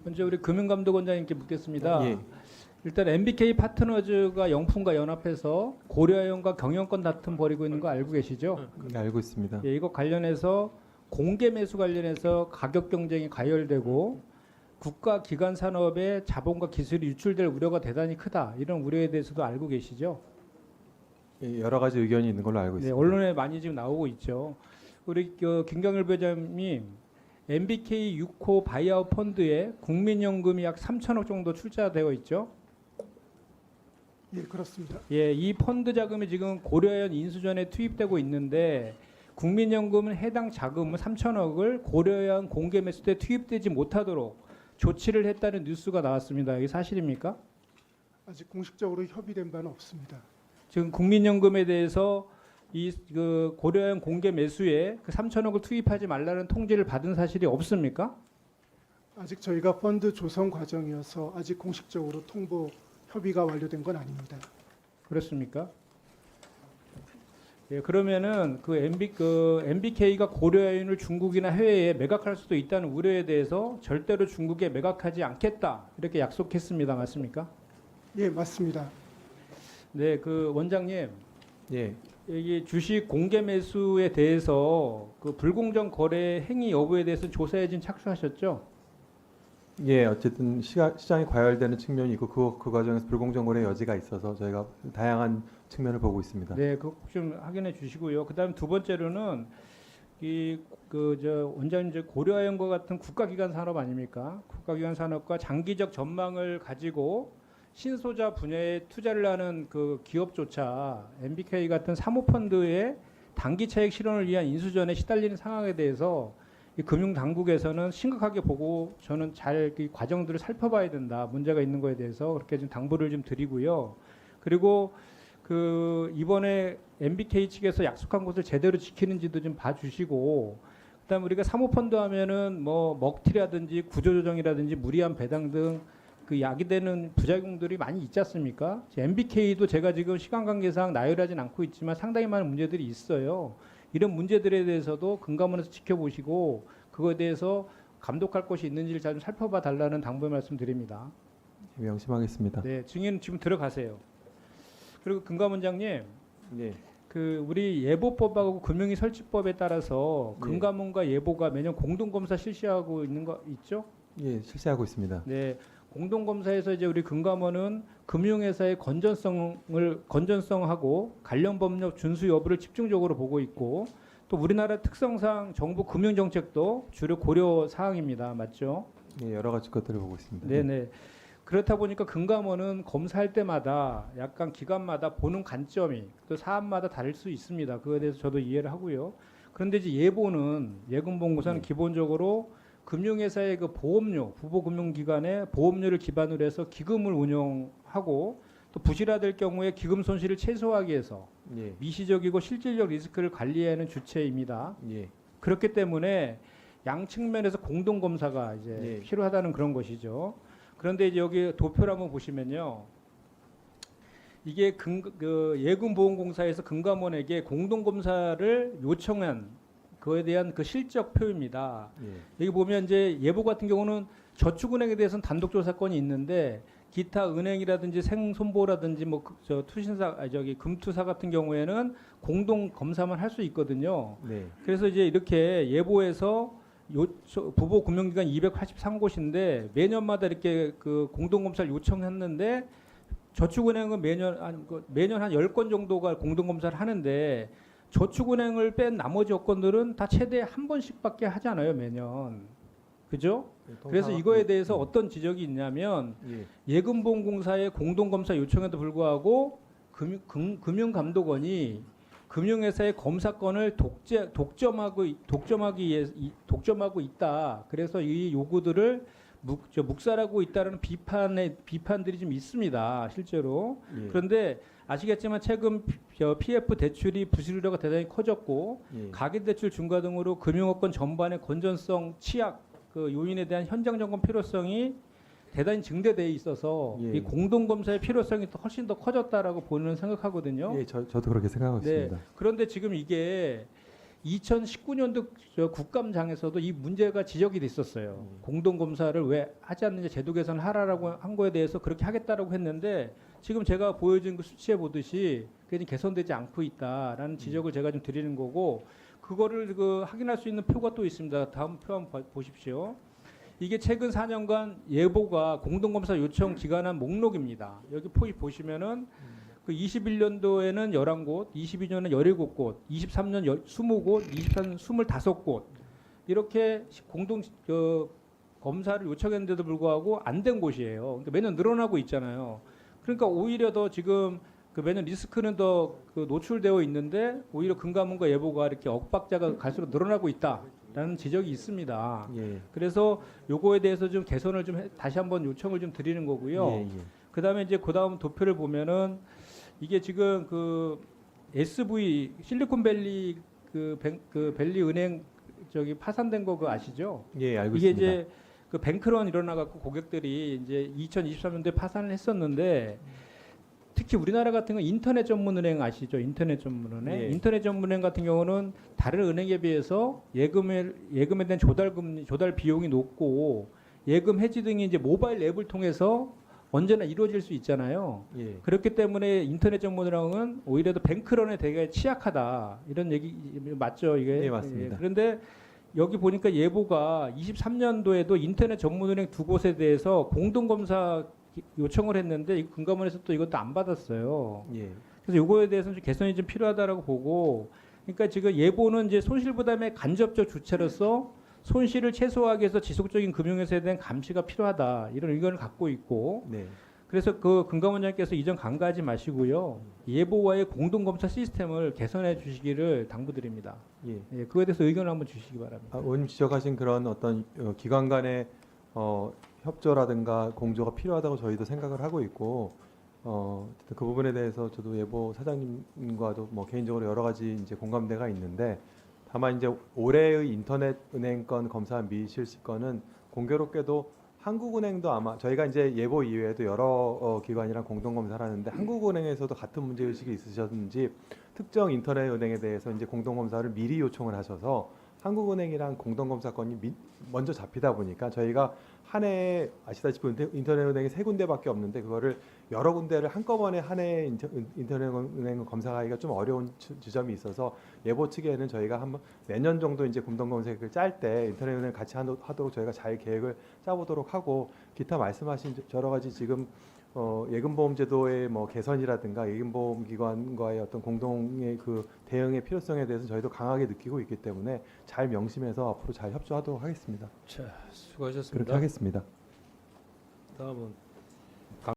먼저 우리 금융감독원장님께 묻겠습니다. 예. 일단 MBK 파트너즈가 영풍과 연합해서 고려아연과 경영권 다툼 벌이고 있는 거 알고 계시죠? 네, 알고 있습니다. 예, 이거 관련해서 공개 매수 관련해서 가격 경쟁이 가열되고 국가 기관 산업의 자본과 기술이 유출될 우려가 대단히 크다. 이런 우려에 대해서도 알고 계시죠? 예, 여러 가지 의견이 있는 걸로 알고 네, 있습니다. 언론에 많이 지금 나오고 있죠. 우리 김경일 부회장님, MBK 6호 바이아웃 펀드에 국민연금이 약 3천억 정도 출자되어 있죠. 예, 그렇습니다. 예, 이 펀드 자금이 지금 고려아연 인수전에 투입되고 있는데 국민연금은 해당 자금 3천억을 고려아연 공개 매수 때 투입되지 못하도록 조치를 했다는 뉴스가 나왔습니다. 이게 사실입니까? 아직 공식적으로 협의된 바는 없습니다. 지금 국민연금에 대해서 이 그 고려아연 공개 매수에 그 3천억을 투입하지 말라는 통지를 받은 사실이 없습니까? 아직 저희가 펀드 조성 과정이어서 아직 공식적으로 통보 협의가 완료된 건 아닙니다. 그렇습니까? 예, 그러면은 그 MBK가 고려아연을 중국이나 해외에 매각할 수도 있다는 우려에 대해서 절대로 중국에 매각하지 않겠다 이렇게 약속했습니다. 맞습니까? 예, 맞습니다. 네, 그 원장님, 예, 여기 주식 공개 매수에 대해서 그 불공정 거래 행위 여부에 대해서 조사에 지금 착수하셨죠? 예, 어쨌든 시장이 과열되는 측면이 있고 그 과정에서 불공정 거래 여지가 있어서 저희가 다양한 측면을 보고 있습니다. 네, 그거 꼭 좀 확인해 주시고요. 그다음 두 번째로는 원장님 저 고려아연과 같은 국가기관 산업 아닙니까? 국가기관 산업과 장기적 전망을 가지고 신소자 분야에 투자를 하는 그 기업조차 MBK 같은 사모펀드의 단기 차익 실현을 위한 인수전에 시달리는 상황에 대해서 이 금융당국에서는 심각하게 보고 저는 잘 이 과정들을 살펴봐야 된다. 문제가 있는 거에 대해서 그렇게 좀 당부를 좀 드리고요. 그리고 그 이번에 MBK 측에서 약속한 것을 제대로 지키는지도 좀 봐주시고, 그다음 우리가 사모펀드 하면은 뭐 먹튀라든지 구조조정이라든지 무리한 배당 등 그 야기되는 부작용들이 많이 있지 않습니까? MBK도 제가 지금 시간 관계상 나열하진 않고 있지만 상당히 많은 문제들이 있어요. 이런 문제들에 대해서도 금감원에서 지켜보시고 그거에 대해서 감독할 것이 있는지를 잘 좀 살펴봐 달라는 당부의 말씀드립니다. 명심하겠습니다. 네, 증인 지금 들어가세요. 그리고 금감원장님, 예, 그 우리 예보법하고 금융위 설치법에 따라서 네. 금감원과 예보가 매년 공동검사 실시하고 있는 거 있죠? 예, 실시하고 있습니다. 네, 공동검사에서 이제 우리 금감원은 금융회사의 건전성하고 관련 법령 준수 여부를 집중적으로 보고 있고 또 우리나라 특성상 정부 금융정책도 주로 고려 사항입니다. 맞죠? 예, 여러 가지 것들을 보고 있습니다. 네네. 그렇다 보니까 금감원은 검사할 때마다 약간 기관마다 보는 관점이 또 사안마다 다를 수 있습니다. 그거에 대해서 저도 이해를 하고요. 그런데 이제 예금보험공사는 기본적으로 금융회사의 그 보험료, 부보금융기관의 보험료를 기반으로 해서 기금을 운영하고 또 부실화될 경우에 기금 손실을 최소화하기 위해서 예, 미시적이고 실질적 리스크를 관리하는 주체입니다. 예, 그렇기 때문에 양 측면에서 공동검사가 이제 예. 필요하다는 그런 것이죠. 그런데 이제 여기 도표를 한번 보시면요. 이게 예금보험공사에서 금감원에게 공동검사를 요청한 그에 대한 그 실적표입니다. 예, 여기 보면 이제 예보 같은 경우는 저축은행에 대해서는 단독조사권이 있는데 기타 은행이라든지 생손보라든지 뭐 금투사 같은 경우에는 공동 검사만 할 수 있거든요. 네, 그래서 이제 이렇게 예보에서 부보 금융기관 283곳인데 매년마다 이렇게 그 공동 검사를 요청했는데 저축은행은 매년 한 10건 정도가 공동 검사를 하는데 저축은행을 뺀 나머지 여건들은 다 최대 한 번씩밖에 하잖아요, 매년. 그죠? 그래서 이거에 대해서 어떤 지적이 있냐면 예, 예금보험공사의 공동검사 요청에도 불구하고 금융감독원이 금융회사의 검사권을 독점하고 있다. 그래서 이 요구들을 묵살하고 있다는 비판들이 좀 있습니다, 실제로. 예, 그런데 아시겠지만 최근 PF 대출이 부실 우려가 대단히 커졌고 예, 가계대출 증가 등으로 금융업권 전반의 건전성 취약 그 요인에 대한 현장 점검 필요성이 대단히 증대돼 있어서 예. 이 공동 검사의 필요성이 훨씬 더 커졌다라고 보는 생각하거든요. 예, 저도 그렇게 생각하고 네. 있습니다. 그런데 지금 이게 2019년도 국감장에서도 이 문제가 지적이 됐었어요. 공동검사를 왜 하지 않느냐, 제도 개선을 하라라고 한 거에 대해서 그렇게 하겠다라고 했는데 지금 제가 보여준 그 수치에 보듯이 그게 개선되지 않고 있다라는 지적을 제가 좀 드리는 거고, 그거를 그 확인할 수 있는 표가 또 있습니다. 다음 표 한번 보십시오. 이게 최근 4년간 예보가 공동검사 요청 기관한 목록입니다. 여기 보시면은 그 21년도에는 11곳, 22년에 17곳, 23년 20곳, 24년 25곳 이렇게 공동 검사를 요청했는데도 불구하고 안 된 곳이에요. 그러니까 매년 늘어나고 있잖아요. 그러니까 오히려 더 지금 그 매년 리스크는 더 그 노출되어 있는데 오히려 금감원과 예보가 이렇게 엇박자가 갈수록 늘어나고 있다라는 지적이 있습니다. 예. 그래서 요거에 대해서 좀 개선을 좀 다시 한번 요청을 좀 드리는 거고요. 예, 예. 그다음에 이제 그다음 도표를 보면은 이게 지금 그 SV 실리콘밸리 그 밸리 은행 저기 파산된 거 그거 아시죠? 예, 알고 이게 있습니다. 이제 그 뱅크런 일어나 갖고 고객들이 이제 2023년도에 파산을 했었는데 특히 우리나라 같은 건 인터넷 전문은행 아시죠? 인터넷 전문은행. 예. 인터넷 전문은행 같은 경우는 다른 은행에 비해서 예금에 대한 조달 비용이 높고 예금 해지 등이 이제 모바일 앱을 통해서 언제나 이루어질 수 있잖아요. 예. 그렇기 때문에 인터넷 전문은행은 오히려 더 뱅크런에 되게 취약하다 이런 얘기 맞죠? 이게 네, 맞습니다. 그런데 여기 보니까 예보가 23년도에도 인터넷 전문은행 두 곳에 대해서 공동검사 요청을 했는데 이 금감원에서 또 이것도 안 받았어요. 예. 그래서 이거에 대해서는 좀 개선이 좀 필요하다라고 보고, 그러니까 지금 예보는 이제 손실 부담의 간접적 주체로서 손실을 최소화하기 위해서 지속적인 금융회사에 대한 감시가 필요하다 이런 의견을 갖고 있고, 네. 그래서 그 금감원장께서 이전 간과하지 마시고요, 예보와의 공동검사 시스템을 개선해 주시기를 당부드립니다. 예. 예, 그거에 대해서 의견을 한번 주시기 바랍니다. 의원님 지적하신 그런 어떤 기관 간의 협조라든가 공조가 필요하다고 저희도 생각을 하고 있고, 어쨌든 그 부분에 대해서 저도 예보 사장님과도 뭐 개인적으로 여러 가지 이제 공감대가 있는데, 다만 이제 올해의 인터넷 은행 건 검사 미실시 건은 공교롭게도 한국은행도 아마 저희가 이제 예보 이외에도 여러 기관이랑 공동 검사를 하는데 한국은행에서도 같은 문제 의식이 있으셨는지 특정 인터넷 은행에 대해서 이제 공동 검사를 미리 요청을 하셔서 한국은행이랑 공동 검사건이 먼저 잡히다 보니까 저희가 한 해에 아시다시피 인터넷 은행이 3군데밖에 없는데 그거를 여러 군데를 한꺼번에 한 해에 인터넷 은행 검사하기가 좀 어려운 지점이 있어서 예보 측에는 저희가 한번 내년 정도 이제 공동 검색을 짤 때 인터넷 은행 같이 하도록 저희가 잘 계획을 짜보도록 하고, 기타 말씀하신 여러 가지 지금 예금보험제도의 뭐 개선이라든가 예금보험기관과의 어떤 공동의 그 대응의 필요성에 대해서 저희도 강하게 느끼고 있기 때문에 잘 명심해서 앞으로 잘 협조하도록 하겠습니다. 자, 수고하셨습니다. 그렇게 하겠습니다. 다음은